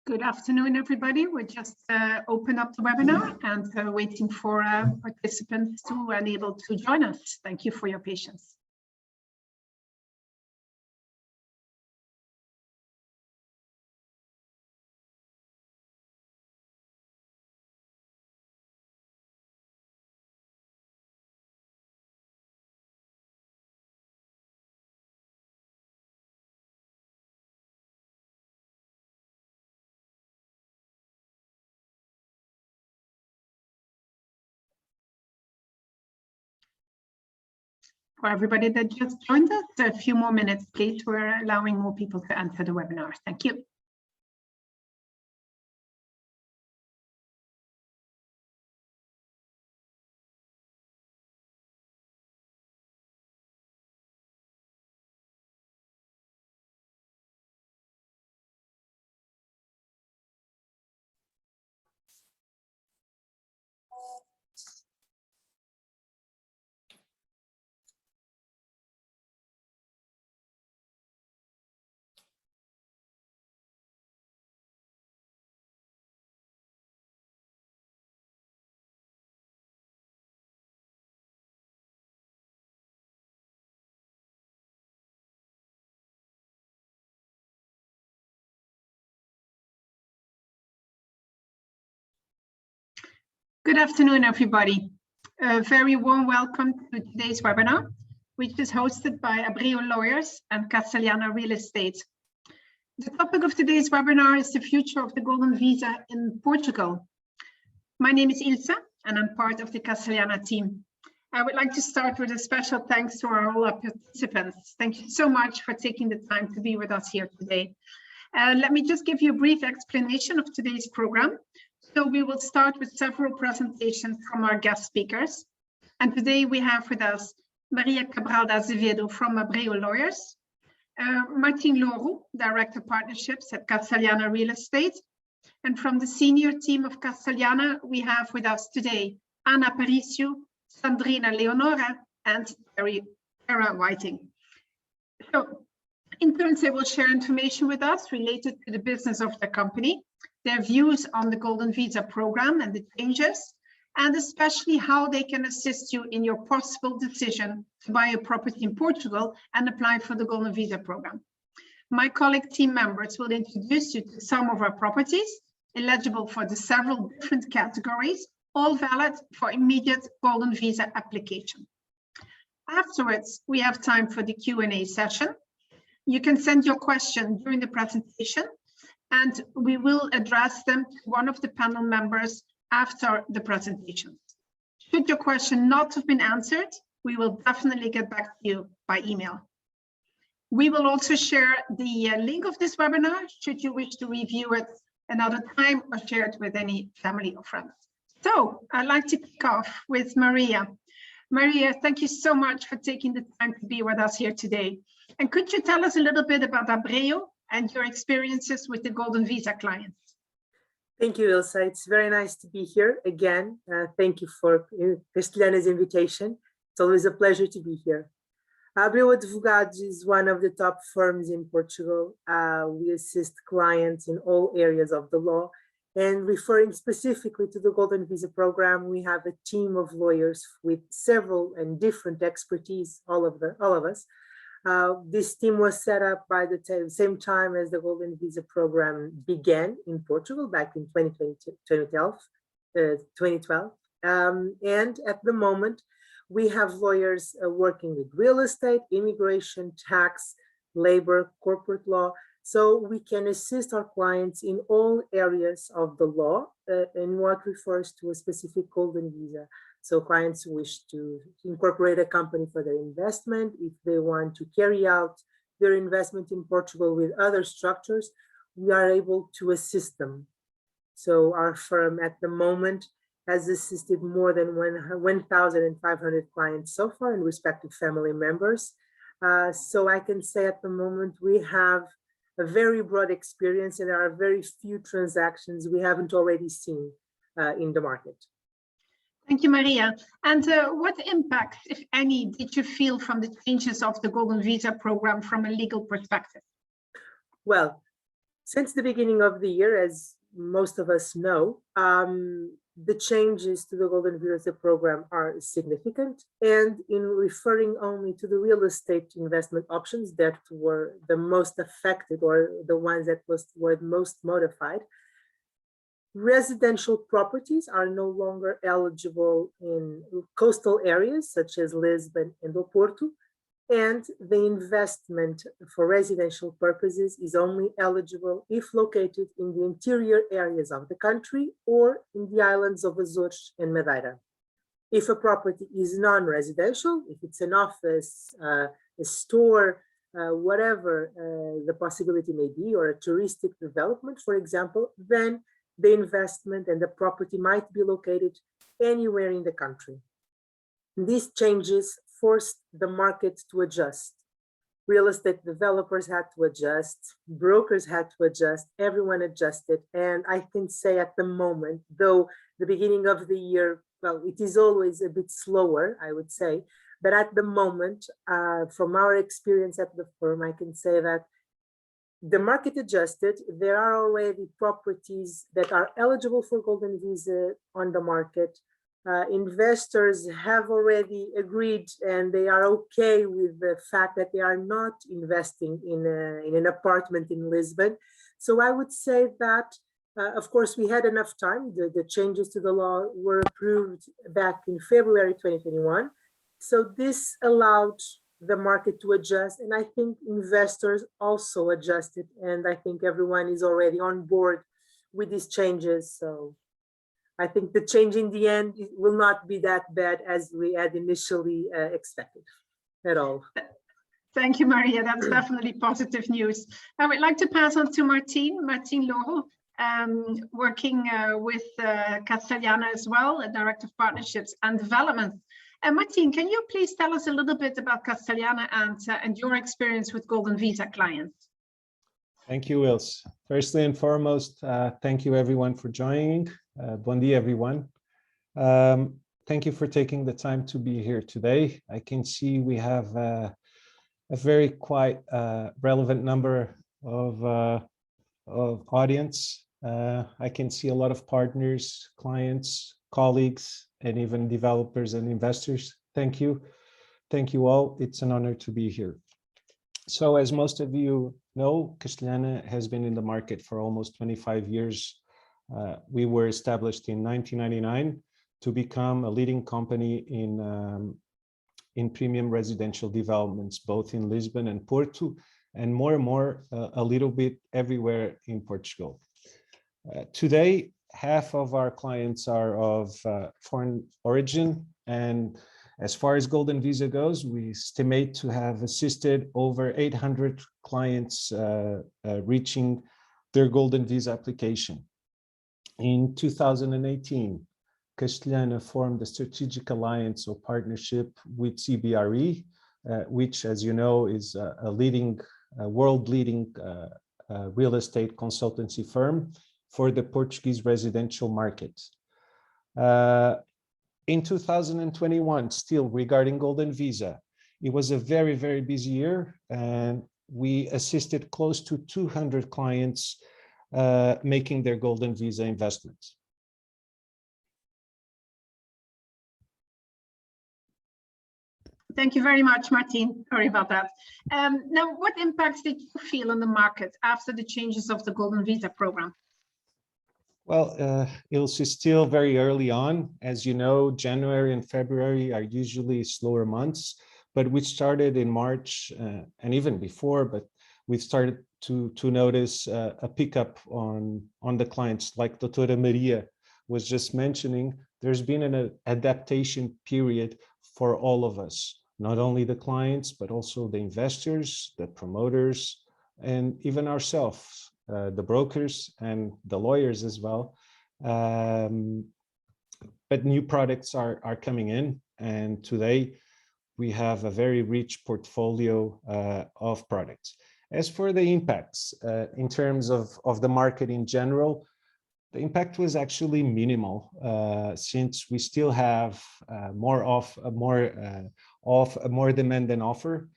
Good afternoon, everybody. We're just open up the webinar and waiting for participants to and able to join us. Thank you for your patience. For everybody that just joined us, a few more minutes, please. We're allowing more people to enter the webinar. Thank you. Good afternoon, everybody. A very warm welcome to today's webinar, which is hosted by Abreu Lawyers and Castellana Real Estate. The topic of today's webinar is the future of the Golden Visa in Portugal. My name is Ilse, and I'm part of the Castellana team. I would like to start with a special thanks to all our participants. Thank you so much for taking the time to be with us here today. Let me just give you a brief explanation of today's program. So we will start with several presentations from our guest speakers. And today we have with us Maria Cabral da Azevedo from Abreu Lawyers, Martin Loru, Director Partnerships at Castellana Real Estate. And from the senior team of Castellana, we have with us today Ana Aparicio, Sandrina Leonora, and Tara Whiting. So in turn, they will share information with us related to the business of the company, their views on the Golden Visa program and the changes, and especially how they can assist you in your possible decision to buy a property in Portugal and apply for the Golden Visa program. My colleague team members will introduce you to some of our properties eligible for the several different categories, all valid for immediate Golden Visa application. Afterwards, we have time for the Q&A session. You can send your question during the presentation, and we will address them to one of the panel members after the presentation. Should your question not have been answered, we will definitely get back to you by email. We will also share the link of this webinar, should you wish to review it another time or share it with any family or friends. So I'd like to kick off with Maria. Maria, thank you so much for taking the time to be with us here today. And could you tell us a little bit about Abreu and your experiences with the Golden Visa clients? Thank you, Ilse. It's very nice to be here again. Thank you for Castellana's invitation. It's always a pleasure to be here. Abreu Advogados is one of the top firms in Portugal. We assist clients in all areas of the law. And referring specifically to the Golden Visa program, we have a team of lawyers with several and different expertise, all of us. This team was set up by the same time as the Golden Visa program began in Portugal back in 2012. And at the moment, we have lawyers working with real estate, immigration, tax, labor, corporate law. So we can assist our clients in all areas of the law in what refers to a specific Golden Visa. So clients wish to incorporate a company for their investment, if they want to carry out their investment in Portugal with other structures, we are able to assist them. So our firm at the moment has assisted more than 1,500 clients so far and respective family members. So I can say at the moment we have a very broad experience and there are very few transactions we haven't already seen in the market. Thank you, Maria. And what impact, if any, did you feel from the changes of the Golden Visa program from a legal perspective? Well, Since the beginning of the year, as most of us know, the changes to the Golden Visa program are significant. And in referring only to the real estate investment options that were the most affected, or the ones that were most modified, residential properties are no longer eligible in coastal areas such as Lisbon and Porto, and the investment for residential purposes is only eligible if located in the interior areas of the country or in the islands of Azores and Madeira. If a property is non-residential, if it's an office, a store, whatever the possibility may be, or a touristic development, for example, then the investment and the property might be located anywhere in the country. These changes forced the market to adjust. Real estate developers had to adjust, brokers had to adjust, everyone adjusted. And I can say at the moment, though the beginning of the year, well, it is always a bit slower, I would say, but at the moment, from our experience at the firm, I can say that the market adjusted. There are already properties that are eligible for Golden Visa on the market. Investors have already agreed and they are okay with the fact that they are not investing in an apartment in Lisbon. So I would say that, of course, we had enough time. The changes to the law were approved back in February 2021. So this allowed the market to adjust, and I think investors also adjusted, and I think everyone is already on board with these changes. So I think the change in the end will not be that bad as we had initially expected at all. Thank you, Maria. That's definitely positive news. I would like to pass on to Martin Loro, working with Castellana as well, a Director of Partnerships and Development. Martin, can you please tell us a little bit about Castellana and your experience with Golden Visa clients? Thank you, Wils. Firstly and foremost, thank you everyone for joining. Bon dia, everyone. Thank you for taking the time to be here today. I can see we have a very quite relevant number of audience. I can see a lot of partners, clients, colleagues, and even developers and investors. Thank you. Thank you all. It's an honor to be here. So as most of you know, Castellana has been in the market for almost 25 years. We were established in 1999 to become a leading company in premium residential developments, both in Lisbon and Porto, and more, a little bit everywhere in Portugal. Today, half of our clients are of foreign origin, and as far as Golden Visa goes, we estimate to have assisted over 800 clients reaching their Golden Visa application. In 2018, Castellana formed a strategic alliance or partnership with CBRE, which, as you know, is a world-leading real estate consultancy firm for the Portuguese residential market. In 2021, still regarding Golden Visa, it was a very, very busy year, and we assisted close to 200 clients making their Golden Visa investments. Thank you very much, Martin. Sorry about that. Now, what impacts did you feel on the market after the changes of the Golden Visa program? Well, it's still very early on. As you know, January and February are usually slower months, but we started in March and even before, but we've started to notice a pickup on the clients, like Doutora Maria was just mentioning. There's been an adaptation period for all of us, not only the clients, but also the investors, the promoters, and even ourselves. The brokers and the lawyers as well. But new products are coming in, and today we have a very rich portfolio of products. As for the impacts, in terms of the market in general, the impact was actually minimal, since we still have more demand than offer.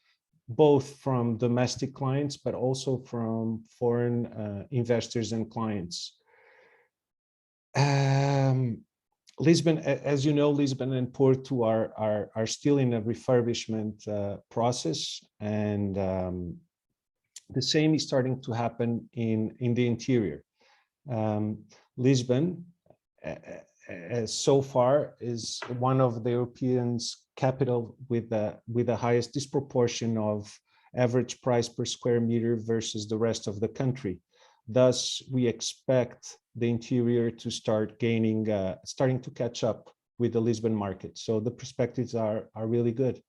both from domestic clients, but also from foreign investors and clients. Lisbon, as you know, Lisbon and Porto are still in a refurbishment process, and the same is starting to happen in the interior. Lisbon, so far, is one of the Europeans' capital with the highest disproportion of average price per square meter versus the rest of the country. Thus, we expect the interior to start gaining, starting to catch up with the Lisbon market. So the perspectives are really good.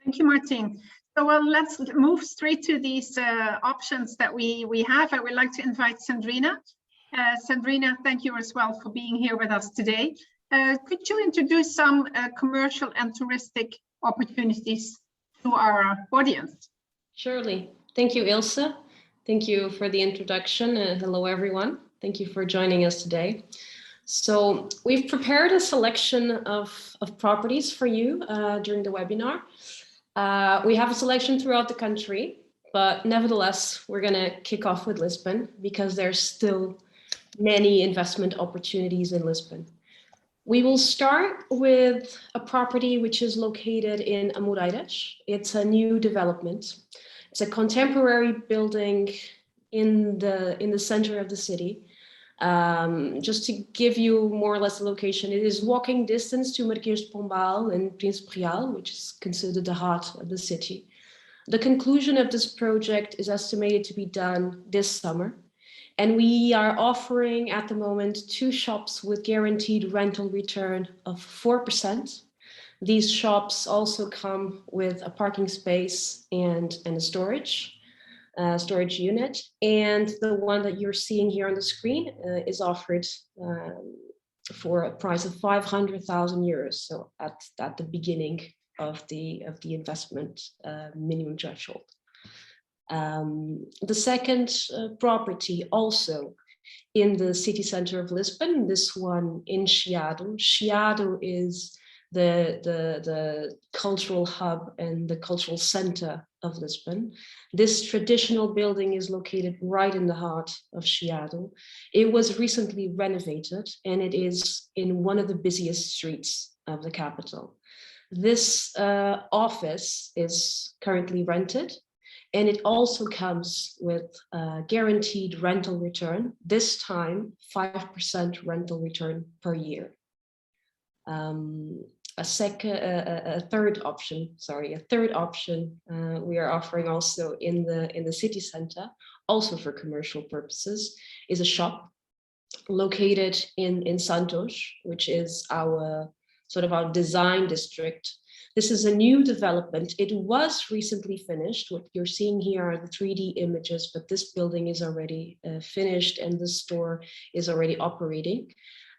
Thank you, Martin. So well, let's move straight to these options that we have. I would like to invite Sandrina. Sandrina, thank you as well for being here with us today. Could you introduce some commercial and touristic opportunities to our audience? Surely. Thank you, Ilse. Thank you for the introduction. Hello, everyone. Thank you for joining us today. So we've prepared a selection of properties for you during the webinar. We have a selection throughout the country, but nevertheless, we're going to kick off with Lisbon because there's still many investment opportunities in Lisbon. We will start with a property which is located in Amoreiras. It's a new development. It's a contemporary building in the center of the city. Just to give you more or less the location, it is walking distance to Marquês de Pombal and Príncipe Real, which is considered the heart of the city. The conclusion of this project is estimated to be done this summer. And we are offering at the moment 2 shops with guaranteed rental return of 4%. These shops also come with a parking space and a storage unit. And the one that you're seeing here on the screen is offered for a price of 500,000 euros. So at the beginning of the investment minimum threshold. The second property also in the city center of Lisbon, this one in Chiado. Chiado is the cultural hub and the cultural center of Lisbon. This traditional building is located right in the heart of Chiado. It was recently renovated and it is in one of the busiest streets of the capital. This office is currently rented. And it also comes with a guaranteed rental return, this time 5% rental return per year. A third option we are offering also in the city center, also for commercial purposes, is a shop located in Santos, which is our sort of our design district. This is a new development. It was recently finished. What you're seeing here are the 3D images, but this building is already finished and the store is already operating.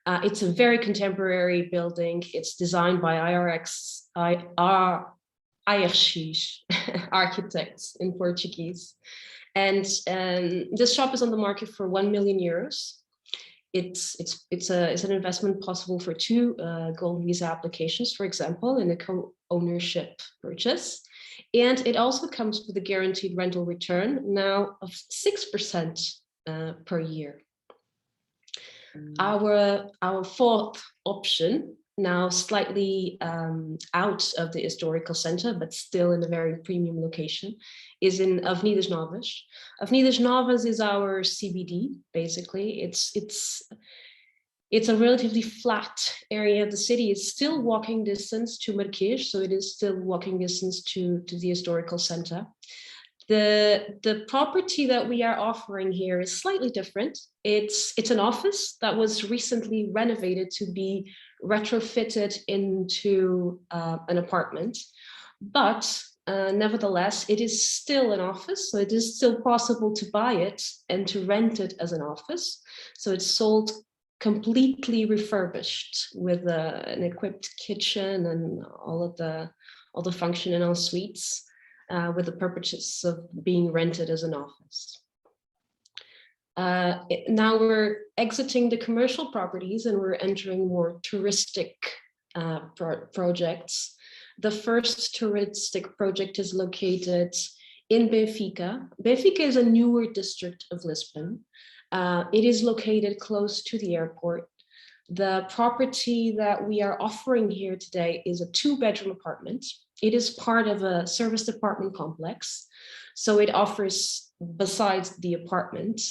It's a very contemporary building. It's designed by IRX architects in Portuguese. And this shop is on the market for 1 million euros. It's an investment possible for 2 Golden Visa applications, for example, in a co-ownership purchase. And it also comes with a guaranteed rental return now of 6% per year. Our fourth option, now slightly out of the historical center, but still in a very premium location, is in Avenidas Novas. Avenidas Novas is our CBD, basically. It's a relatively flat area of the city. It's still walking distance to Marquês, so it is still walking distance to the historical center. The property that we are offering here is slightly different. It's an office that was recently renovated to be retrofitted into an apartment, but nevertheless, it is still an office, so it is still possible to buy it and to rent it as an office. So it's sold completely refurbished with an equipped kitchen and all the functional suites, with the purpose of being rented as an office. Now we're exiting the commercial properties and we're entering more touristic projects. The first touristic project is located in Benfica. Benfica is a newer district of Lisbon. It is located close to the airport. The property that we are offering here today is a 2-bedroom apartment. It is part of a service department complex. So it offers, besides the apartment,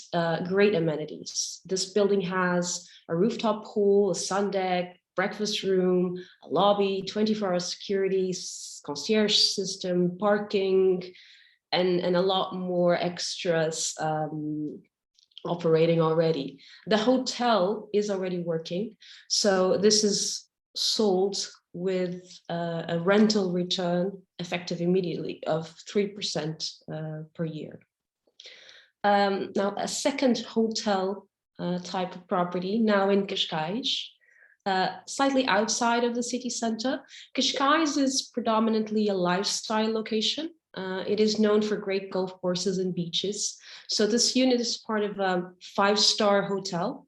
great amenities. This building has a rooftop pool, a sun deck, breakfast room, a lobby, 24-hour security, concierge system, parking, and a lot more extras operating already. The hotel is already working. So this is sold with a rental return effective immediately of 3% per year. Now, a second hotel type of property, now in Cascais, slightly outside of the city center. Cascais is predominantly a lifestyle location. It is known for great golf courses and beaches. So this unit is part of a 5-star hotel.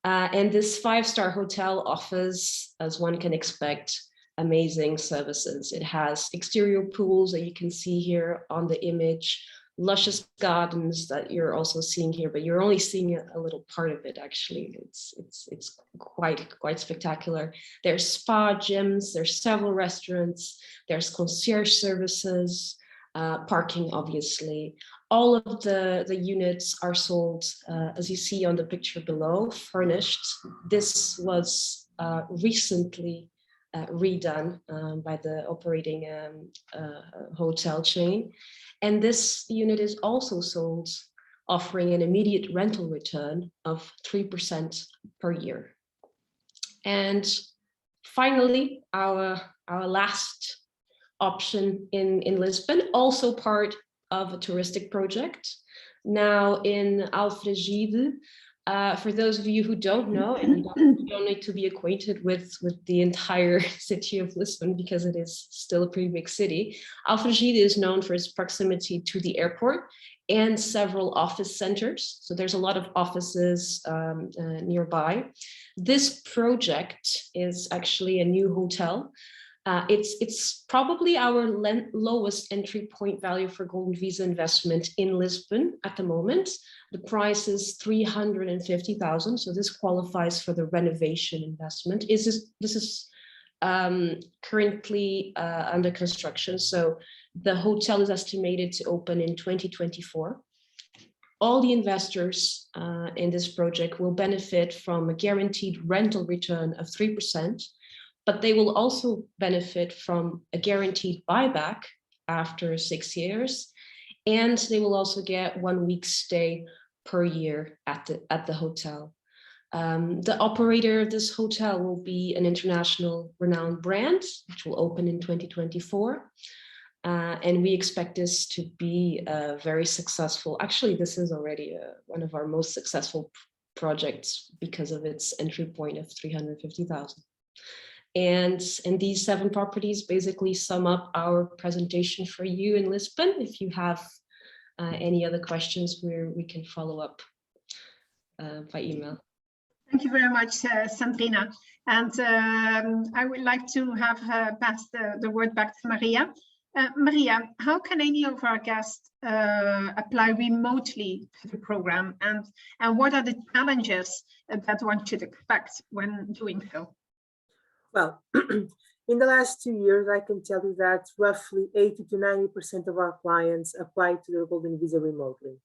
And this 5-star hotel offers, as one can expect, amazing services. It has exterior pools that you can see here on the image, luscious gardens that you're also seeing here, but you're only seeing a little part of it. Actually, it's quite spectacular. There's spa, gyms, there's several restaurants, there's concierge services, parking, obviously. All of the units are sold, as you see on the picture below, furnished. This was recently redone by the operating hotel chain. And this unit is also sold, offering an immediate rental return of 3% per year. And finally, our last option in Lisbon, also part of a touristic project, now in Alfragide. For those of you who don't know, and you don't need to be acquainted with the entire city of Lisbon because it is still a pretty big city, Alfragide is known for its proximity to the airport and several office centers. So there's a lot of offices nearby. This project is actually a new hotel. It's probably our lowest entry point value for Golden Visa investment in Lisbon at the moment. The price is 350,000, so this qualifies for the renovation investment. This is currently under construction, so the hotel is estimated to open in 2024. All the investors in this project will benefit from a guaranteed rental return of 3%. But they will also benefit from a guaranteed buyback after 6 years, and they will also get 1 week stay per year at the hotel. The operator of this hotel will be an international renowned brand, which will open in 2024. And we expect this to be very successful. Actually, this is already one of our most successful projects because of its entry point of 350,000. And these 7 properties basically sum up our presentation for you in Lisbon. If you have any other questions, we can follow up by email. Thank you very much, Sandrina. And I would like to have pass the word back to Maria. Maria, how can any of our guests apply remotely to the program, and what are the challenges that one should expect when doing so? Well, in the last 2 years, I can tell you that roughly 80 to 90% of our clients apply to the Golden Visa remotely.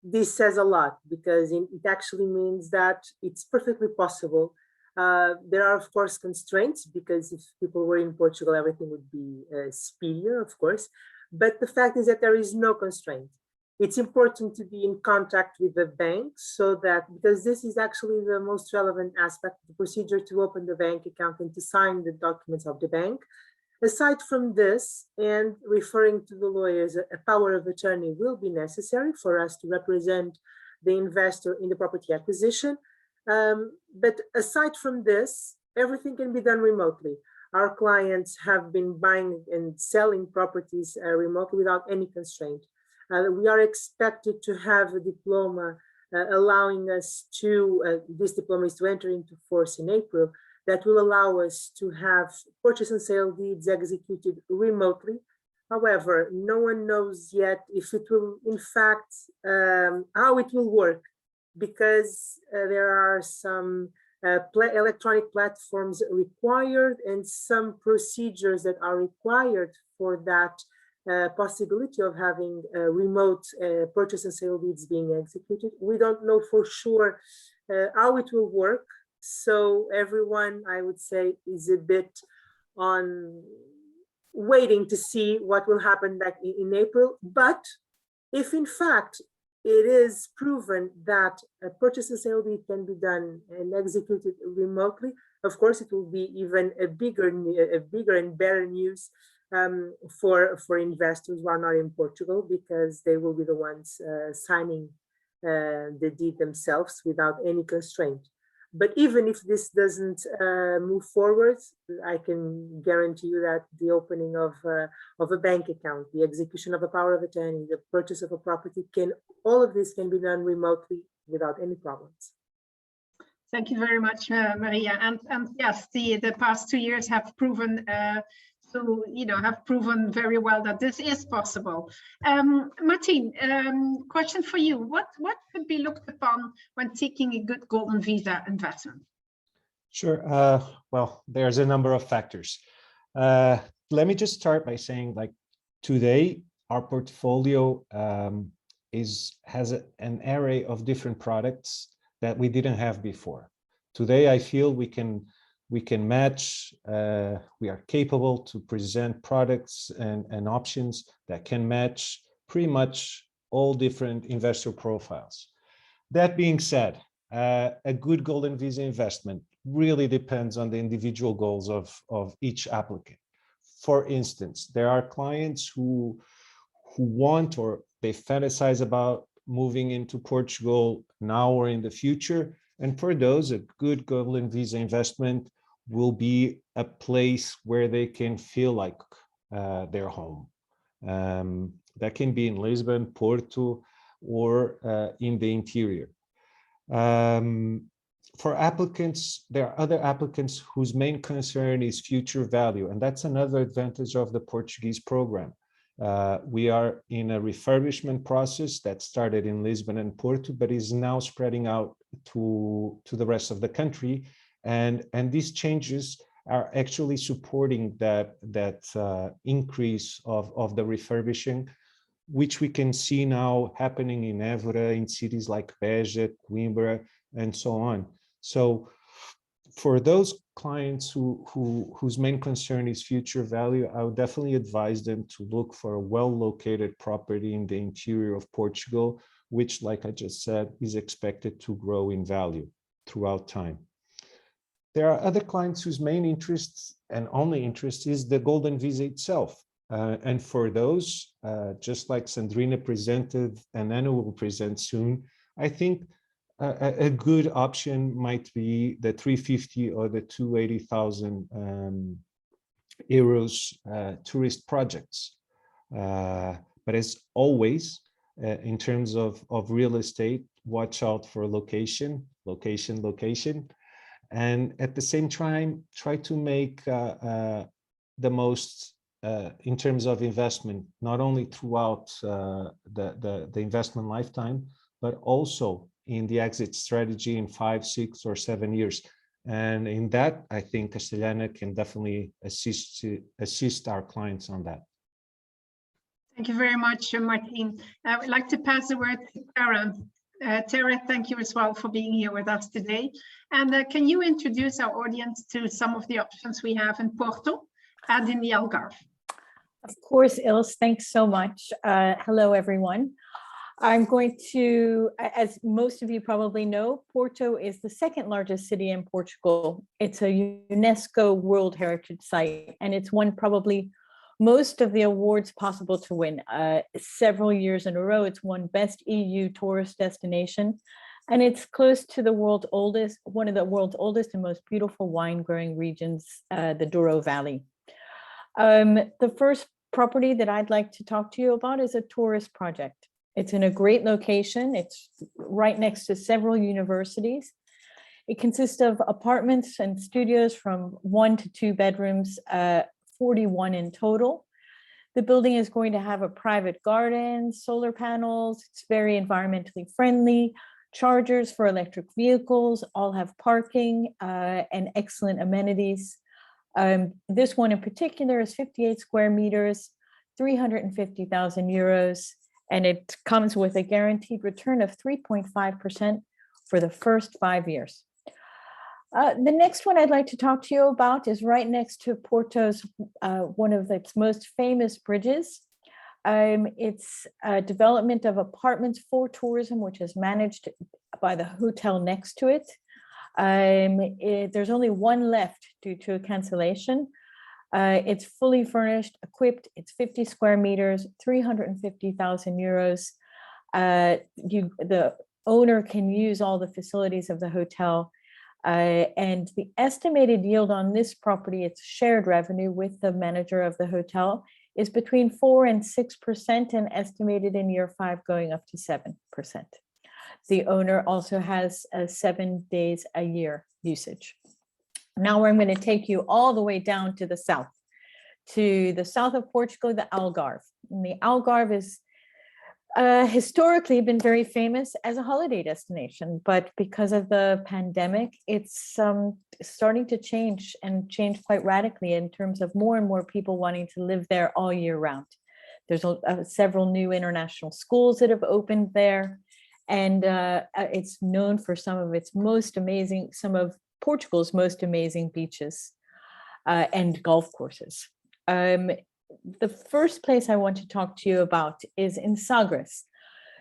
This says a lot because it actually means that it's perfectly possible. There are, of course, constraints because if people were in Portugal, everything would be speedier, of course. But the fact is that there is no constraint. It's important to be in contact with the bank so that, because this is actually the most relevant aspect of the procedure to open the bank account and to sign the documents of the bank. Aside from this, and referring to the lawyers, a power of attorney will be necessary for us to represent the investor in the property acquisition. But aside from this, everything can be done remotely. Our clients have been buying and selling properties remotely without any constraint. We are expected to have a diploma allowing us to, this diploma is to enter into force in April, that will allow us to have purchase and sale deeds executed remotely. However, no one knows yet if it will, in fact, how it will work, because there are some electronic platforms required and some procedures that are required for that possibility of having remote purchase and sale deeds being executed. We don't know for sure how it will work. So everyone, I would say, is a bit on waiting to see what will happen back in April. But if in fact it is proven that a purchase and sale deed can be done and executed remotely, of course, it will be even a bigger and better news for investors who are not in Portugal, because they will be the ones signing the deed themselves without any constraint. But even if this doesn't move forward, I can guarantee you that the opening of a bank account, the execution of a power of attorney, the purchase of a property, all of this can be done remotely without any problems. Thank you very much, Maria. And yes, the past 2 years have proven have proven very well that this is possible. Martin, question for you. What could be looked upon when taking a good golden visa investment? Sure. Well, there's a number of factors. Let me just start by saying, like, today our portfolio has an array of different products that we didn't have before. Today, I feel we can match, we are capable to present products and options that can match pretty much all different investor profiles. That being said, a good golden visa investment really depends on the individual goals of each applicant. For instance, there are clients who want, or they fantasize about moving into Portugal now or in the future. And for those, a good golden visa investment will be a place where they can feel like their home. That can be in Lisbon, Porto, or in the interior. For applicants, there are other applicants whose main concern is future value, and that's another advantage of the Portuguese program. We are in a refurbishment process that started in Lisbon and Porto, but is now spreading out to the rest of the country. And these changes are actually supporting that increase of the refurbishing, which we can see now happening in Évora, in cities like Beja, Coimbra, and so on. So for those clients whose main concern is future value, I would definitely advise them to look for a well-located property in the interior of Portugal, which, like I just said, is expected to grow in value throughout time. There are other clients whose main interest and only interest is the golden visa itself. And for those, just like Sandrina presented and Anna will present soon, I think a good option might be the 350 or the 280,000 euros tourist projects. But as always, in terms of real estate, watch out for location. And at the same time, try to make the most in terms of investment, not only throughout the investment lifetime, but also in the exit strategy in 5, 6, or 7 years. And in that, I think Castellana can definitely assist our clients on that. Thank you very much, Martin. I would like to pass the word to Tara. Tara, thank you as well for being here with us today. And can you introduce our audience to some of the options we have in Porto and in the Algarve? Of course, Ilse, thanks so much. Hello, everyone. I'm going to, as most of you probably know, Porto is the second largest city in Portugal. It's a UNESCO World Heritage Site, and it's won probably most of the awards possible to win. Several years in a row, it's won Best EU Tourist Destination, and it's close to the world's oldest, one of the world's oldest and most beautiful wine-growing regions, the Douro Valley. The first property that I'd like to talk to you about is a tourist project. It's in a great location. It's right next to several universities. It consists of apartments and studios from 1 to 2 bedrooms, 41 in total. The building is going to have a private garden, solar panels. It's very environmentally friendly, chargers for electric vehicles, all have parking and excellent amenities. This one in particular is 58 square meters, 350,000 euros, and it comes with a guaranteed return of 3.5% for the first 5 years. The next one I'd like to talk to you about is right next to Porto's, one of its most famous bridges. It's a development of apartments for tourism, which is managed by the hotel next to it. There's only one left due to a cancellation. It's fully furnished, equipped, it's 50 square meters, 350,000 euros. The owner can use all the facilities of the hotel. And the estimated yield on this property, it's shared revenue with the manager of the hotel, is between 4 and 6% and estimated in year 5 going up to 7%. The owner also has 7 days a year usage. Now I'm going to take you all the way down to the south of Portugal, the Algarve. And the Algarve is historically been very famous as a holiday destination, but because of the pandemic, it's starting to change and change quite radically in terms of more and more people wanting to live there all year round. There's several new international schools that have opened there, and it's known for some of Portugal's most amazing beaches and golf courses. The first place I want to talk to you about is in Sagres.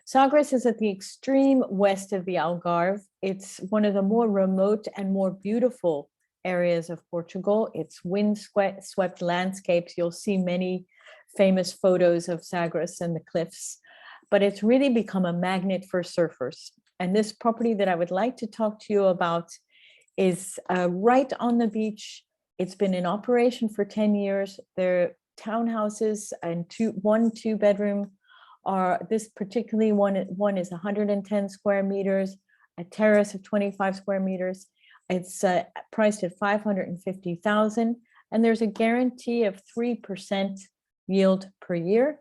Sagres is at the extreme west of the Algarve. It's one of the more remote and more beautiful areas of Portugal. It's wind-swept landscapes. You'll see many famous photos of Sagres and the cliffs, but it's really become a magnet for surfers. And this property that I would like to talk to you about is right on the beach. It's been in operation for 10 years. They're townhouses and 1 2-bedroom. This particularly one is 110 square meters, a terrace of 25 square meters. It's priced at 550,000, and there's a guarantee of 3% yield per year.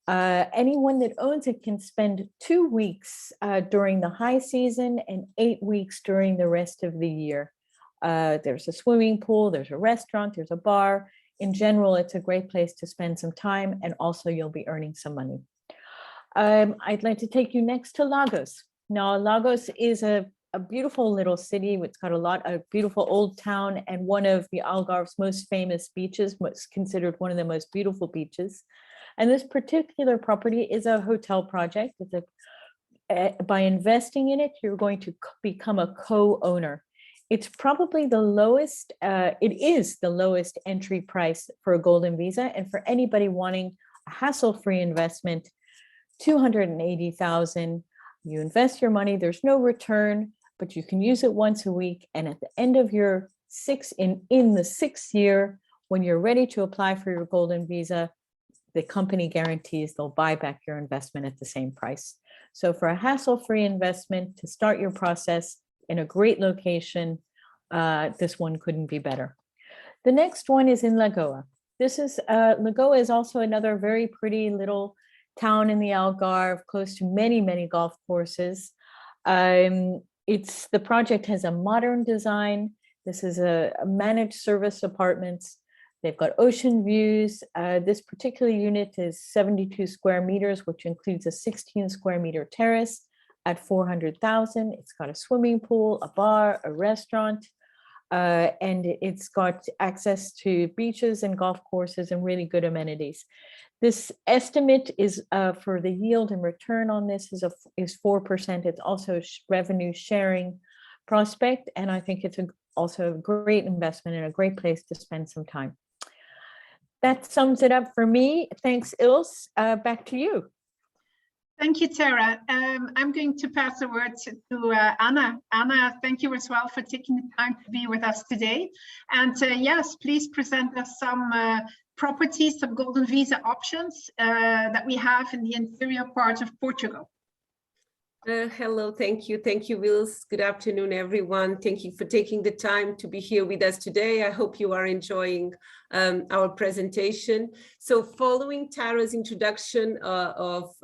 Anyone that owns it can spend 2 weeks during the high season and 8 weeks during the rest of the year. There's a swimming pool, there's a restaurant, there's a bar. In general, it's a great place to spend some time, and also you'll be earning some money. I'd like to take you next to Lagos. Now, Lagos is a beautiful little city. It's got a beautiful old town and one of the Algarve's most famous beaches, considered one of the most beautiful beaches. And this particular property is a hotel project. By investing in it, you're going to become a co-owner. It's probably the lowest, it is the lowest entry price for a golden visa. And for anybody wanting a hassle-free investment, 280,000, you invest your money, there's no return, but you can use it once a week. And at the end of your in the 6th year, when you're ready to apply for your golden visa, the company guarantees they'll buy back your investment at the same price. So for a hassle-free investment to start your process in a great location, this one couldn't be better. The next one is in Lagoa. Lagoa is also another very pretty little town in the Algarve, close to many, many golf courses. The project has a modern design. This is a managed service apartments. They've got ocean views. This particular unit is 72 square meters, which includes a 16 square meter terrace at 400,000. It's got a swimming pool, a bar, a restaurant, and it's got access to beaches and golf courses and really good amenities. This estimate is for the yield and return on this is 4%. It's also a revenue sharing prospect, and I think it's also a great investment and a great place to spend some time. That sums it up for me. Thanks, Ilse. Back to you. Thank you, Tara. I'm going to pass the word to Anna. Anna, thank you as well for taking the time to be with us today. And yes, please present us some properties, some golden visa options that we have in the interior part of Portugal. Hello, thank you. Thank you, Wills. Good afternoon, everyone. Thank you for taking the time to be here with us today. I hope you are enjoying our presentation. So following Tara's introduction of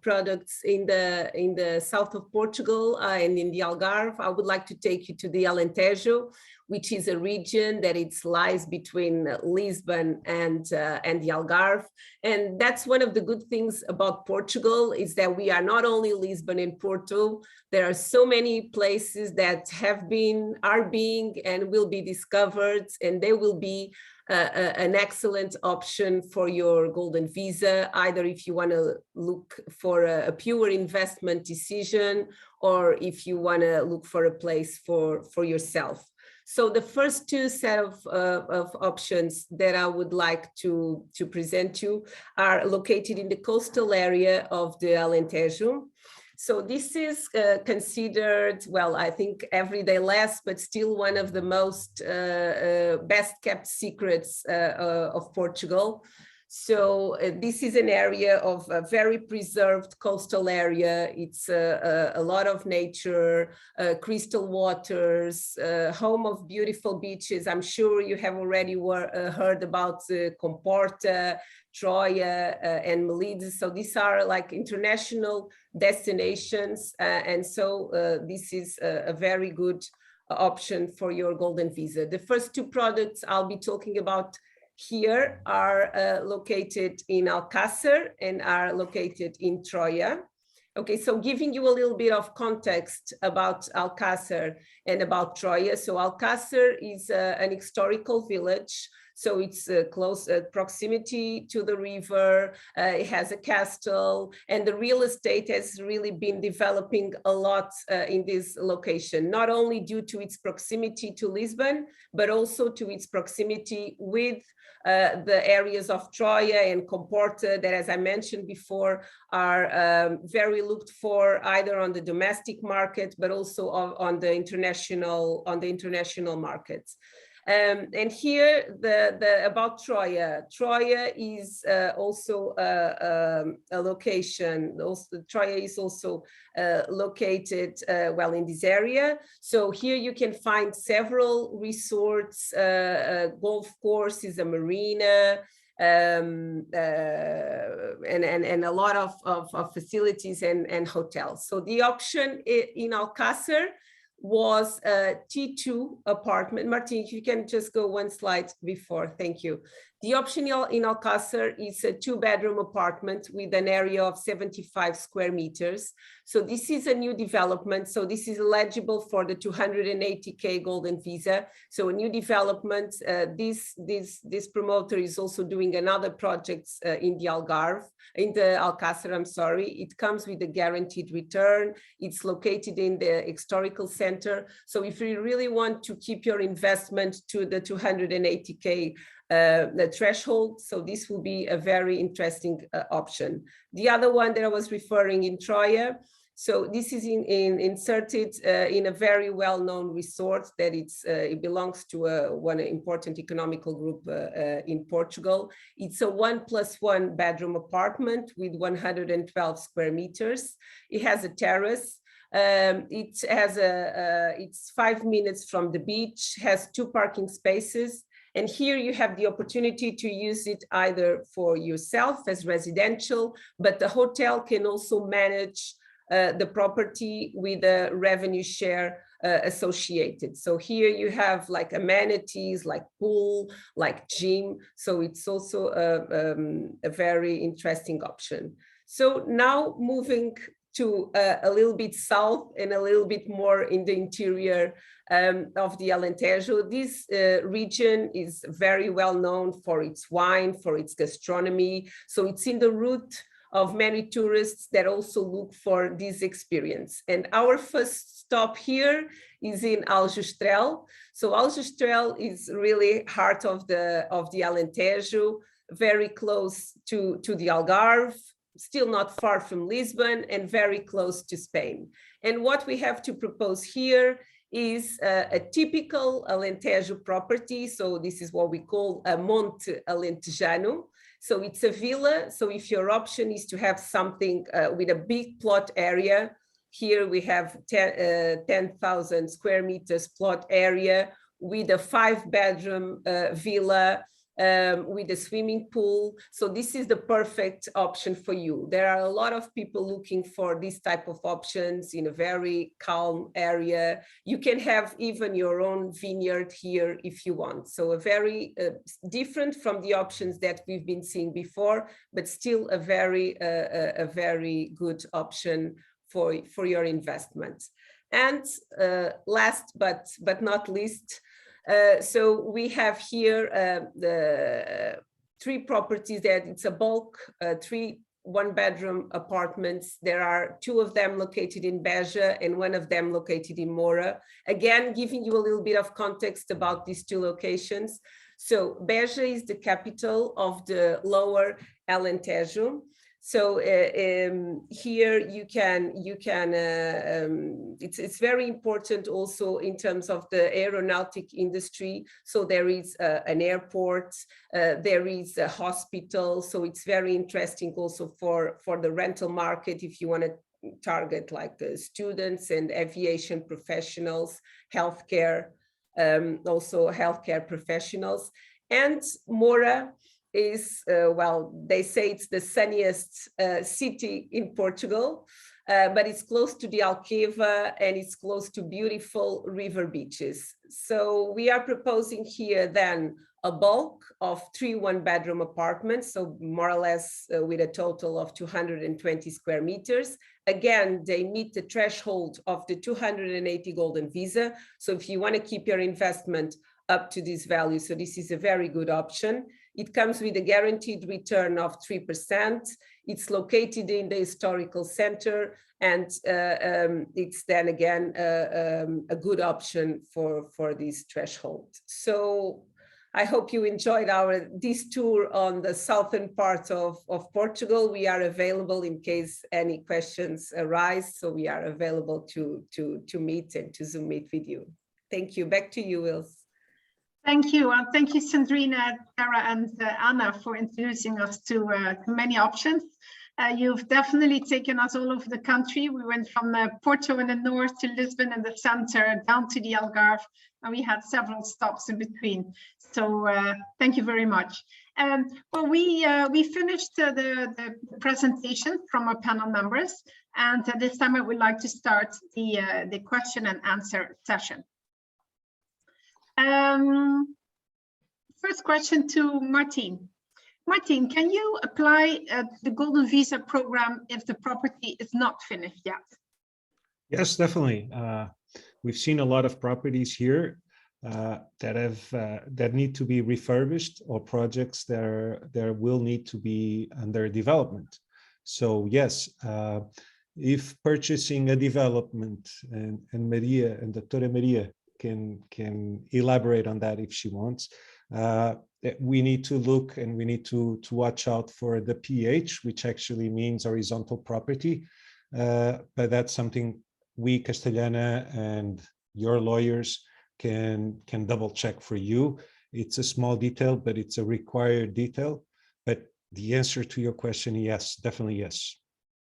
products in the south of Portugal and in the Algarve, I would like to take you to the Alentejo, which is a region that it lies between Lisbon and the Algarve. And that's one of the good things about Portugal, is that we are not only Lisbon and Porto. There are so many places that have been, are being, and will be discovered, and they will be an excellent option for your Golden Visa, either if you want to look for a pure investment decision, or if you want to look for a place for yourself. So the first two set of options that I would like to present you are located in the coastal area of the Alentejo. So this is considered, well, I think everyday less, but still one of the most best kept secrets of Portugal. So this is an area of a very preserved coastal area. It's a lot of nature, crystal waters, home of beautiful beaches. I'm sure you have already heard about Comporta, Troia, and Melide. So these are like international destinations. And so this is a very good option for your Golden Visa. The first two products I'll be talking about here are located in Alcácer and are located in Troia. Okay, so giving you a little bit of context about Alcácer and about Troia. So Alcácer is an historical village. So it's close proximity to the river, it has a castle, and the real estate has really been developing a lot in this location, not only due to its proximity to Lisbon, but also to its proximity with the areas of Troia and Comporta that, as I mentioned before, are very looked for either on the domestic market, but also on the international markets. And here about Troia. Troia is also a location. Troia is also located well in this area. So here you can find several resorts, golf courses, a marina, and a lot of facilities and hotels. So the option in Alcácer was a T2 apartment. Martin, if you can just go one slide before, thank you. The option in Alcácer is a 2-bedroom apartment with an area of 75 square meters. So this is a new development. So this is eligible for the 280K Golden Visa. So a new development. This promoter is also doing another project in the Alcácer, I'm sorry. It comes with a guaranteed return. It's located in the historical center. So if you really want to keep your investment to the 280K the threshold, so this will be a very interesting option. The other one that I was referring in Troia, so this is inserted in a very well-known resort that it belongs to one important economical group in Portugal. It's a 1+1 bedroom apartment with 112 square meters. It has a terrace. It's 5 minutes from the beach, has 2 parking spaces. And here you have the opportunity to use it either for yourself as residential, but the hotel can also manage the property with a revenue share associated. So here you have like amenities, like pool, like gym. So it's also a very interesting option. So now moving to a little bit south and a little bit more in the interior of the Alentejo. This region is very well known for its wine, for its gastronomy. So it's in the route of many tourists that also look for this experience. And our first stop here is in Aljustrel. So Aljustrel is really heart of the Alentejo, very close to the Algarve, still not far from Lisbon and very close to Spain. And what we have to propose here is a typical Alentejo property. So this is what we call a Monte Alentejano. So it's a villa. So if your option is to have something with a big plot area, Here we have 10,000 square meters plot area with a 5-bedroom villa with a swimming pool. So this is the perfect option for you. There are a lot of people looking for this type of options in a very calm area. You can have even your own vineyard here if you want. So a very different from the options that we've been seeing before, but still a very good option for your investment. And last but not least, so we have here the 3 properties that it's a bulk, 3 1-bedroom apartments. There are 2 of them located in Beja and 1 of them located in Moura. Again, giving you a little bit of context about these 2 locations. So Beja is the capital of the Lower Alentejo. So here you can it's very important also in terms of the aeronautic industry. So there is an airport, there is a hospital. So it's very interesting also for the rental market if you want to target like students and aviation professionals, healthcare, also healthcare professionals. And Moura is, well, they say it's the sunniest city in Portugal, but it's close to the Alqueva and it's close to beautiful river beaches. So we are proposing here then a bulk of 3 1-bedroom apartments, so more or less with a total of 220 square meters. Again, they meet the threshold of the 280 Golden Visa. So if you want to keep your investment up to this value, so this is a very good option. It comes with a guaranteed return of 3%. It's located in the historical center, and it's then again a good option for this threshold. So I hope you enjoyed this tour on the southern part of Portugal. We are available in case any questions arise. So we are available to meet and to Zoom meet with you. Thank you. Back to you, Wills. Thank you. And thank you, Sandrina, Tara, and Anna for introducing us to many options. You've definitely taken us all over the country. We went from Porto in the north to Lisbon in the center, down to the Algarve, and we had several stops in between. So thank you very much. Well, we finished the presentation from our panel members, and this time I would like to start the question and answer session. First question to Martin. Martin, can you apply the Golden Visa program if the property is not finished yet? Yes, definitely. We've seen a lot of properties here that need to be refurbished, or projects that will need to be under development. So yes, if purchasing a development, and Maria and Dr. Maria can elaborate on that if she wants. We need to look and we need to watch out for the PH, which actually means horizontal property. But that's something we, Castellana, and your lawyers can double check for you. It's a small detail, but it's a required detail. But the answer to your question, yes, definitely yes.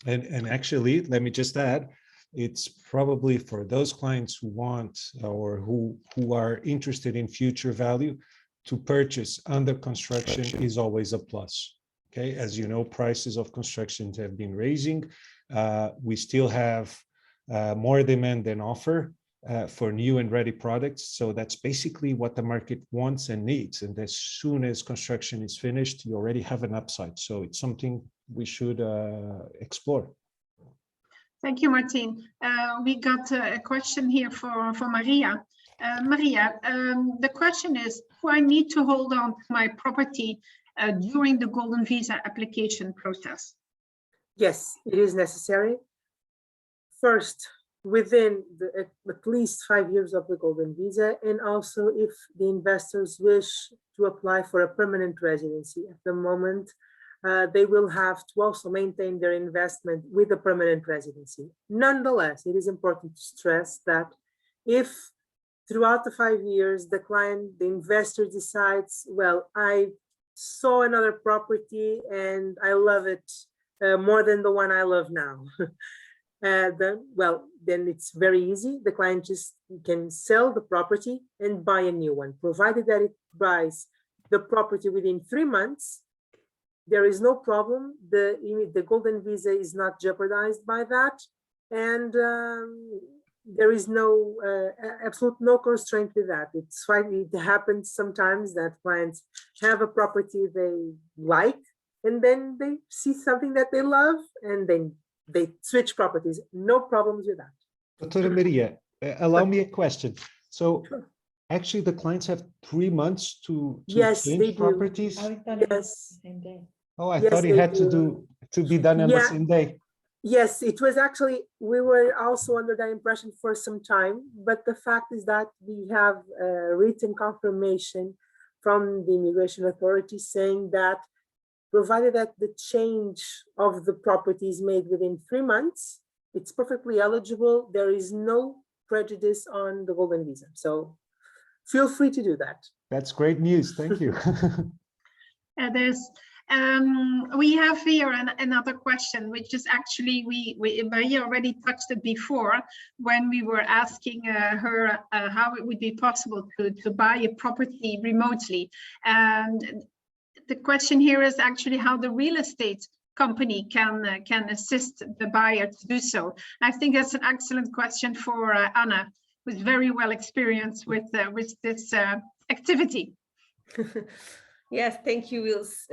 And actually, let me just add, it's probably for those clients who want or who are interested in future value, to purchase under construction is always a plus. Okay, as you know, prices of construction have been raising. We still have more demand than offer for new and ready products. So that's basically what the market wants and needs. And as soon as construction is finished, you already have an upside. So it's something we should explore. Thank you, Martin. We got a question here for Maria. Maria, the question is, do I need to hold on to my property during the Golden Visa application process? Yes, it is necessary. First, within at least 5 years of the Golden Visa, and also if the investors wish to apply for a permanent residency. At the moment, they will have to also maintain their investment with a permanent residency. Nonetheless, it is important to stress that if throughout the 5 years, the client, the investor decides, well, I saw another property and I love it more than the one I love now. then it's very easy. The client just can sell the property and buy a new one, provided that it buys the property within 3 months. There is no problem. The Golden Visa is not jeopardized by that, and there is no absolute no constraint with that. It's fine. It happens sometimes that clients have a property they like, and then they see something that they love, and then they switch properties. No problems with that. Doutora Maria, allow me a question. So actually the clients have 3 months to Yes, they change do. properties? Yes. Oh, I Yes, thought it they had to be done on the Yeah. same day. Yes, it was actually, we were also under that impression for some time, but the fact is that we have a written confirmation from the immigration authority saying that provided that the change of the property is made within 3 months, it's perfectly eligible. There is no prejudice on the Golden Visa. So feel free to do that. That's great news. Thank you. We have here another question, which is actually, Maria already touched it before when we were asking her how it would be possible to buy a property remotely. And the question here is actually how the real estate company can assist the buyer to do so. I think that's an excellent question for Anna, who's very well experienced with this activity. Yes, thank you, Wils.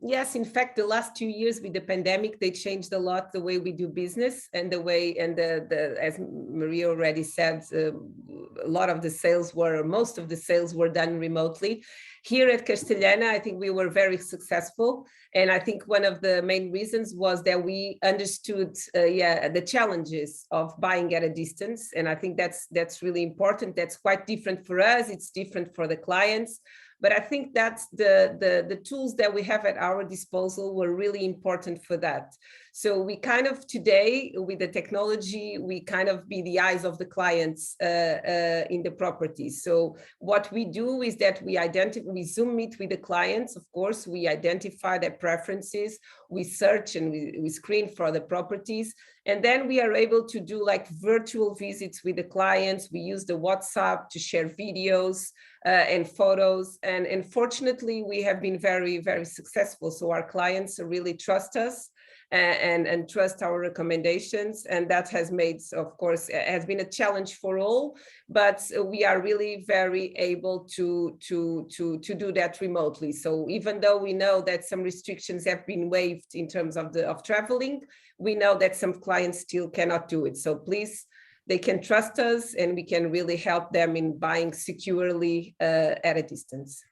Yes, in fact, the last 2 years with the pandemic, they changed a lot the way we do business and the way, and as Maria already said, a lot of the sales most of the sales were done remotely. Here at Castellana, I think we were very successful. And I think one of the main reasons was that we understood the challenges of buying at a distance. And I think that's really important. That's quite different for us. It's different for the clients. But I think that's the tools that we have at our disposal were really important for that. So we kind of today, with the technology, we kind of be the eyes of the clients in the property. So what we do is that we Zoom meet with the clients. Of course, we identify their preferences, we search and we screen for the properties. And then we are able to do like virtual visits with the clients. We use the WhatsApp to share videos and photos. And fortunately, we have been very, very successful. So our clients really trust us and trust our recommendations. And that has made, of course, has been a challenge for all, but we are really very able to do that remotely. So even though we know that some restrictions have been waived in terms of traveling, we know that some clients still cannot do it. So please, they can trust us and we can really help them in buying securely at a distance.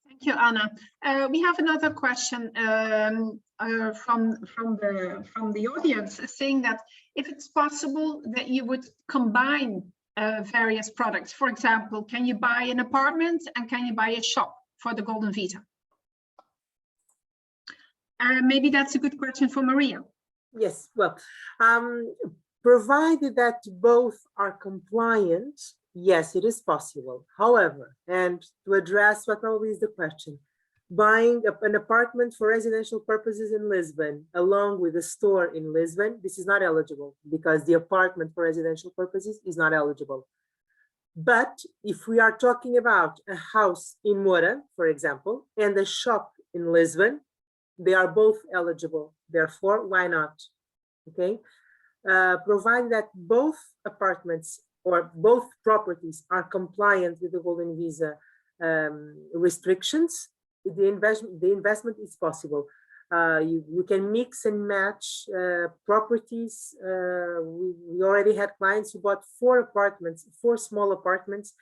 Thank you, Anna. We have another question from the audience saying that if it's possible that you would combine various products. For example, can you buy an apartment and can you buy a shop for the Golden Visa? Maybe that's a good question for Maria. Yes, well, provided that both are compliant, yes, it is possible. However, and to address what probably is the question, buying an apartment for residential purposes in Lisbon, along with a store in Lisbon, this is not eligible because the apartment for residential purposes is not eligible. But if we are talking about a house in Moura, for example, and a shop in Lisbon, they are both eligible. Therefore, why not? Okay, provided that both apartments or both properties are compliant with the Golden Visa restrictions, the investment is possible. You can mix and match properties. We already had clients who bought 4 small apartments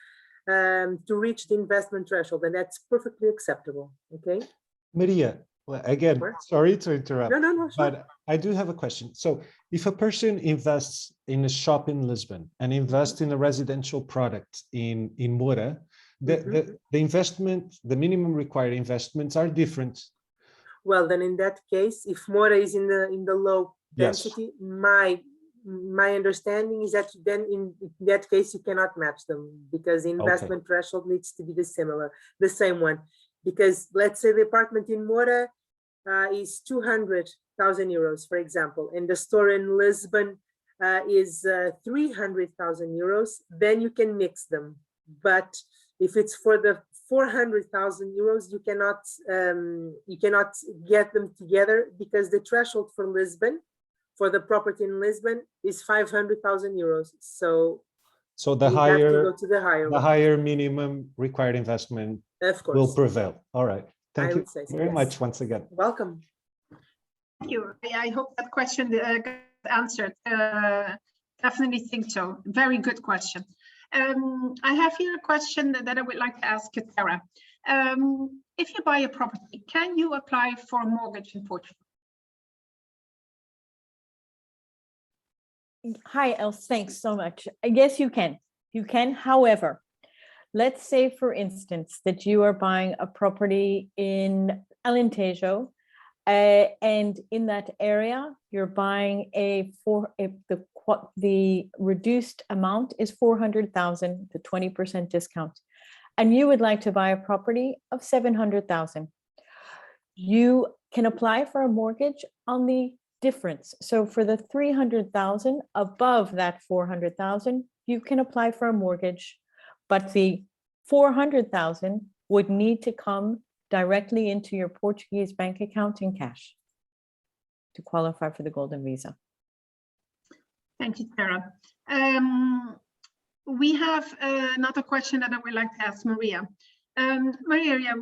to reach the investment threshold, and that's perfectly acceptable. Okay, Maria, well, again, sorry to interrupt. No, sure. But I do have a question. So if a person invests in a shop in Lisbon and invests in a residential product in Moura, the investment, the minimum required investments are different. Well, then in that case, if Moura is in the low density, yes, my understanding is that then in that case you cannot match them because the investment threshold needs to be the same one. Because let's say the apartment in Moura is 200 euros, for example, and the store in Lisbon is 300,000 euros, then you can mix them. But if it's for the 400,000 euros, you cannot get them together, because the threshold for Lisbon, for the property in Lisbon, is 500,000 euros. So the higher higher minimum required investment, of course, will prevail. All right. Thank you very much once again. Welcome. Thank you. I hope that question got answered. Definitely think so. Very good question. I have here a question that I would like to ask you, Tara. If you buy a property, can you apply for a mortgage in Portugal? Hi, Els, thanks so much. Yes, you can. You can, however, let's say, for instance, that you are buying a property in Alentejo, and in that area, you're buying the reduced amount is 400,000, the 20% discount, and you would like to buy a property of 700,000. You can apply for a mortgage on the difference. So for the 300,000 above that 400,000, you can apply for a mortgage, but the 400,000 would need to come directly into your Portuguese bank account in cash to qualify for the Golden Visa. Thank you, Tara. We have another question that I would like to ask Maria. Maria,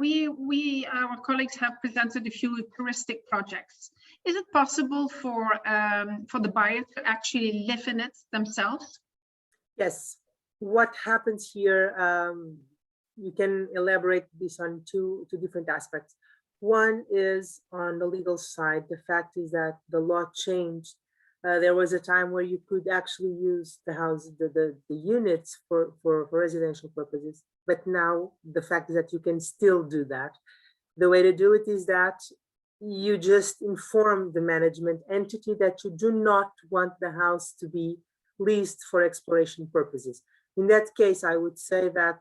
our colleagues have presented a few touristic projects. Is it possible for the buyer to actually live in it themselves? Yes. What happens here, you can elaborate this on two different aspects. One is on the legal side. The fact is that the law changed. There was a time where you could actually use the house, the units for residential purposes. But now the fact is that you can still do that. The way to do it is that you just inform the management entity that you do not want the house to be leased for exploration purposes. In that case, I would say that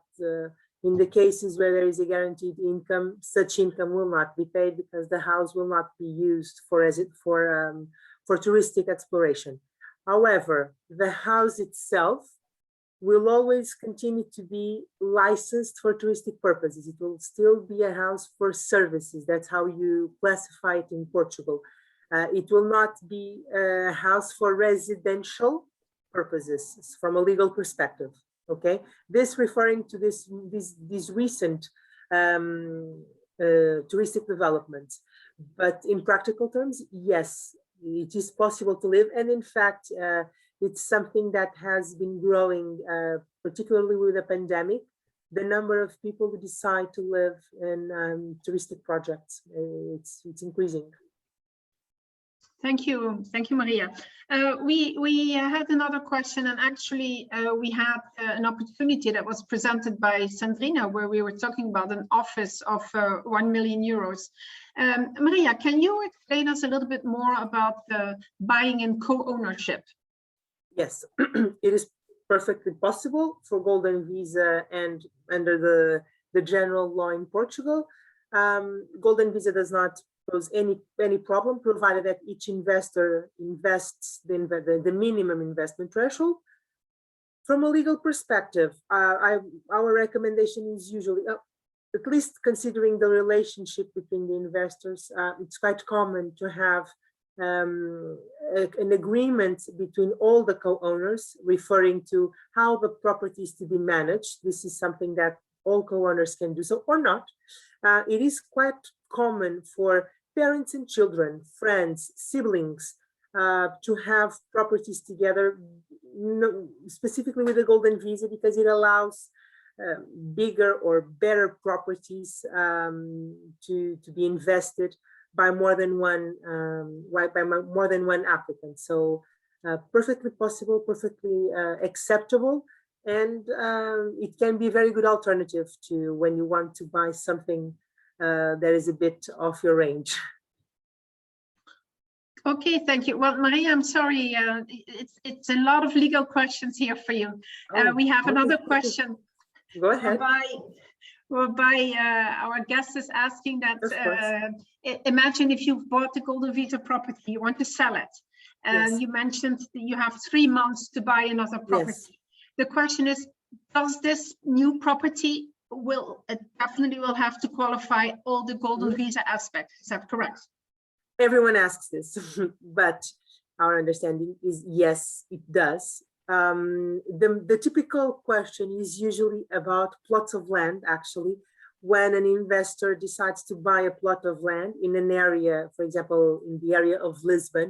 in the cases where there is a guaranteed income, such income will not be paid because the house will not be used for touristic exploration. However, the house itself will always continue to be licensed for touristic purposes. It will still be a house for services. That's how you classify it in Portugal. It will not be a house for residential purposes from a legal perspective. Okay, this referring to these recent touristic developments. But in practical terms, yes, it is possible to live. And in fact, it's something that has been growing, particularly with the pandemic. The number of people who decide to live in touristic projects, it's increasing. Thank you, Maria. We had another question, and actually we had an opportunity that was presented by Sandrina, where we were talking about an office of 1 million euros. Maria, can you explain us a little bit more about buying in co-ownership? Yes, it is perfectly possible for Golden Visa and under the general law in Portugal. Golden Visa does not pose any problem, provided that each investor invests the minimum investment threshold. From a legal perspective, our recommendation is usually, at least considering the relationship between the investors, it's quite common to have an agreement between all the co-owners referring to how the property is to be managed. This is something that all co-owners can do so or not. It is quite common for parents and children, friends, siblings, to have properties together, specifically with the Golden Visa, because it allows bigger or better properties to be invested by more than one applicant. So perfectly possible, perfectly acceptable, and it can be a very good alternative to when you want to buy something that is a bit off your range. Okay, thank you. Well, Maria, I'm sorry, it's a lot of legal questions here for you. We have another question. Go ahead. whereby our guest is asking that imagine if you've bought the Golden Visa property, you want to sell it, and Yes. you mentioned that you have 3 months to buy another property. The question is, does this new property definitely will have to qualify all the Golden Visa aspects? Is that correct? Everyone asks this, but our understanding is yes, it does. The typical question is usually about plots of land, actually, when an investor decides to buy a plot of land in an area, for example, in the area of Lisbon,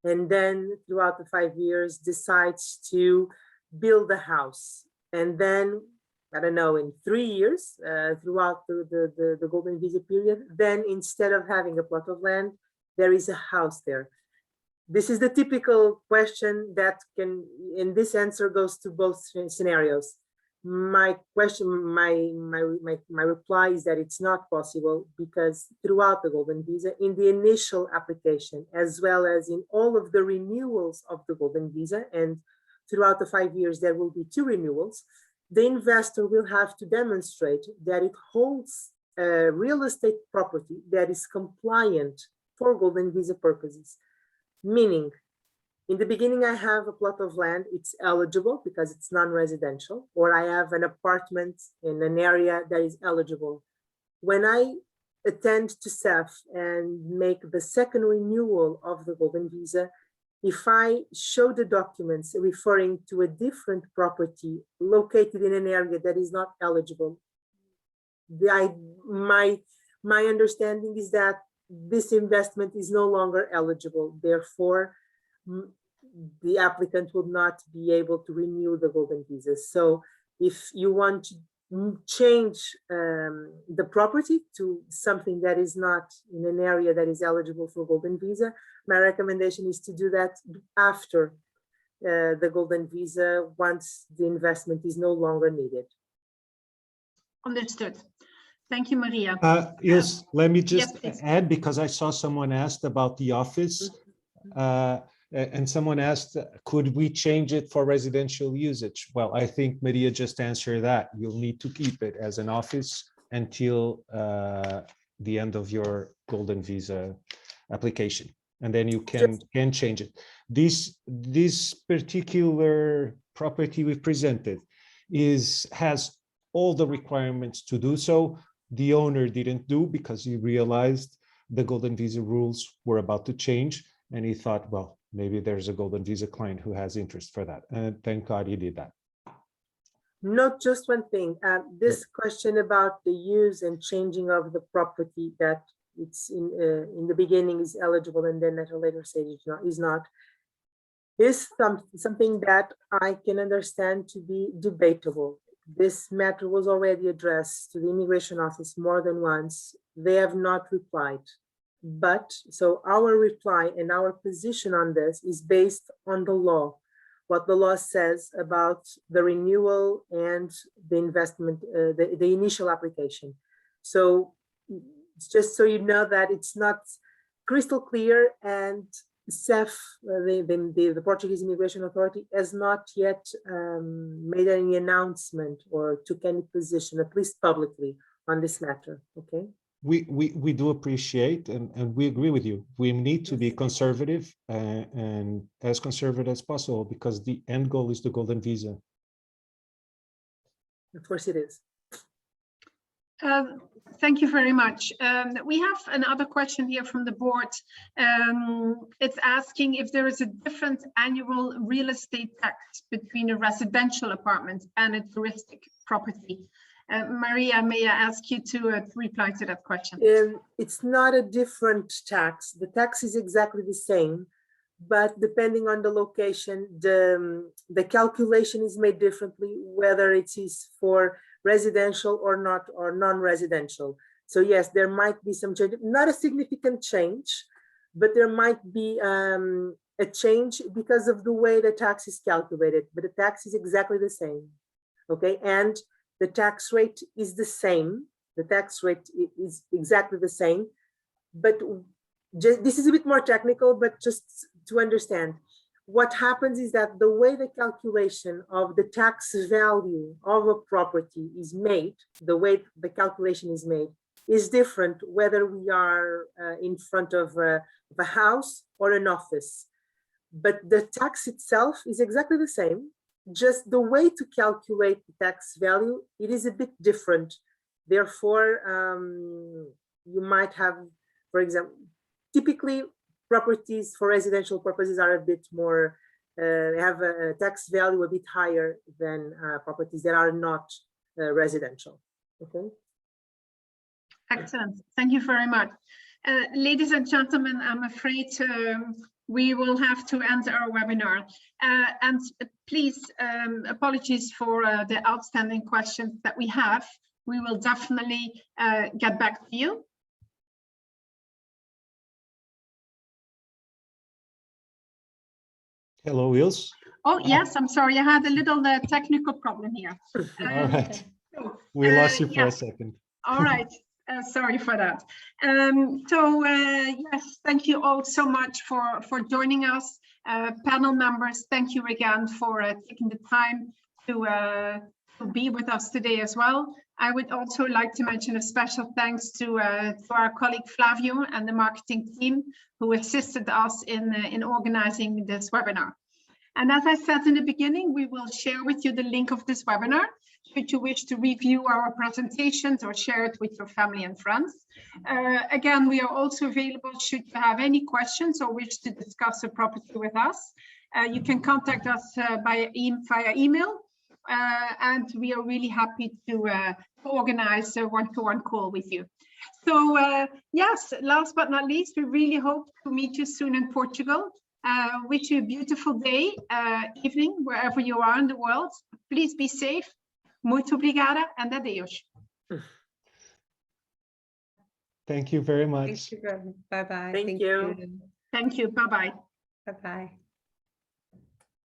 and then throughout the 5 years decides to build a house. And then, I don't know, in 3 years, throughout the Golden Visa period, then instead of having a plot of land, there is a house there. This is the typical question that can, and this answer goes to both scenarios. My reply is that it's not possible, because throughout the Golden Visa, in the initial application, as well as in all of the renewals of the Golden Visa, and throughout the 5 years, there will be 2 renewals, the investor will have to demonstrate that it holds a real estate property that is compliant for Golden Visa purposes. Meaning, in the beginning, I have a plot of land, it's eligible because it's non-residential, or I have an apartment in an area that is eligible. When I attend to CEF and make the second renewal of the Golden Visa, if I show the documents referring to a different property located in an area that is not eligible, my understanding is that this investment is no longer eligible. Therefore, the applicant will not be able to renew the Golden Visa. So if you want to change the property to something that is not in an area that is eligible for Golden Visa, my recommendation is to do that after the Golden Visa, once the investment is no longer needed. Understood. Thank you, Maria. Yes, let me just yes, add, because I saw someone asked about the office, and someone asked, could we change it for residential usage? Well, I think Maria just answered that. You'll need to keep it as an office until the end of your Golden Visa application, and then you can change it. This particular property we presented has all the requirements to do so. The owner didn't do, because he realized the Golden Visa rules were about to change, and he thought, well, maybe there's a Golden Visa client who has interest for that, and thank God he did that. Not just one thing, this question about the use and changing of the property, that it's in the beginning is eligible and then at a later stage is not something that I can understand to be debatable. This matter was already addressed to the immigration office more than once. They have not replied. But so our reply and our position on this is based on the law, what the law says about the renewal and the investment, the initial application. So just so you know that it's not crystal clear, and CEF, the Portuguese Immigration Authority, has not yet made any announcement or took any position, at least publicly, on this matter. Okay. We do appreciate, and we agree with you. We need to be conservative and as conservative as possible, because the end goal is the Golden Visa. Of course it is. Thank you very much. We have another question here from the board. It's asking if there is a different annual real estate tax between a residential apartment and a touristic property. Maria, may I ask you to reply to that question? It's not a different tax. The tax is exactly the same, but depending on the location, the calculation is made differently, whether it is for residential or not, or non-residential. So yes, there might be some change, not a significant change, but there might be a change because of the way the tax is calculated, but the tax is exactly the same. Okay, and the tax rate is the same. The tax rate is exactly the same, but just, this is a bit more technical, but just to understand, what happens is that the way the calculation of the tax value of a property is made, the way the calculation is made, is different whether we are in front of a house or an office. But the tax itself is exactly the same. Just the way to calculate the tax value, it is a bit different. Therefore, you might have, for example, typically properties for residential purposes are a bit more, have a tax value a bit higher than properties that are not residential. Okay. Excellent. Thank you very much. Ladies and gentlemen, I'm afraid we will have to end our webinar. And please, apologies for the outstanding questions that we have. We will definitely get back to you. Hello, Wils. Oh, yes, I'm sorry. I had a little technical problem here. All right. We lost you for a second. All right. Sorry for that. Yes, thank you all so much for joining us. Panel members, thank you again for taking the time to be with us today as well. I would also like to mention a special thanks to our colleague Flavio and the marketing team who assisted us in organizing this webinar. And as I said in the beginning, we will share with you the link of this webinar should you wish to review our presentations or share it with your family and friends. Again, we are also available should you have any questions or wish to discuss a property with us. You can contact us via email, and we are really happy to organize a one-to-one call with you. So yes, last but not least, we really hope to meet you soon in Portugal. Wish you a beautiful day, evening, wherever you are in the world. Please be safe. Muito obrigada and adeus. Thank you very much. Thank you. Bye-bye. Thank you. Thank you. Bye-bye. Bye-bye.